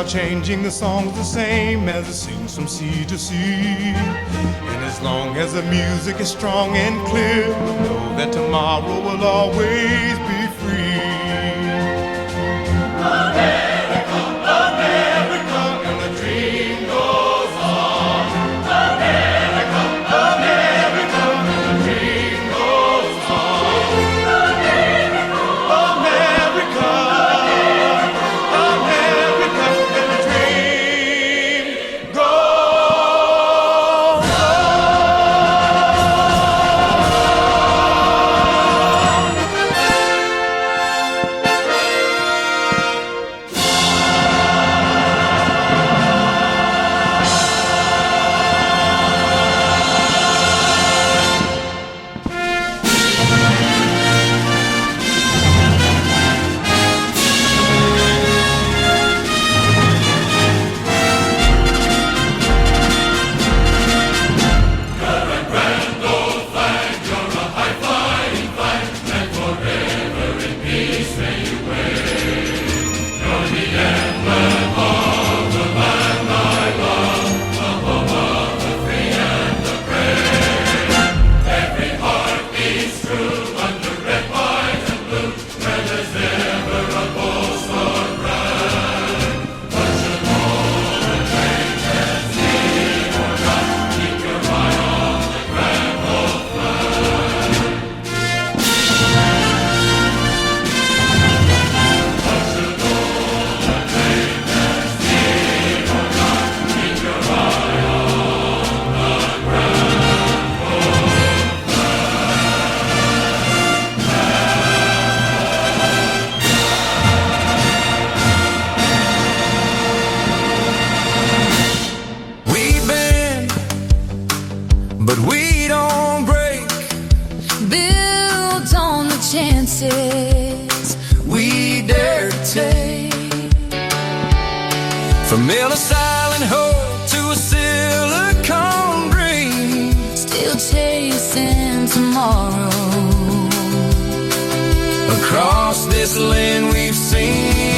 are changing, the song's the same as it sings from sea to sea. And as long as the music is strong and clear, we know that tomorrow will always be free. America, America, and the dream goes on. America, America, and the dream goes on. America, America, America, and the dream goes on. But we don't break, built on the chances we dare to take. From Miller's Island hope to a silicone dream, still chasing tomorrow. across this land we've seen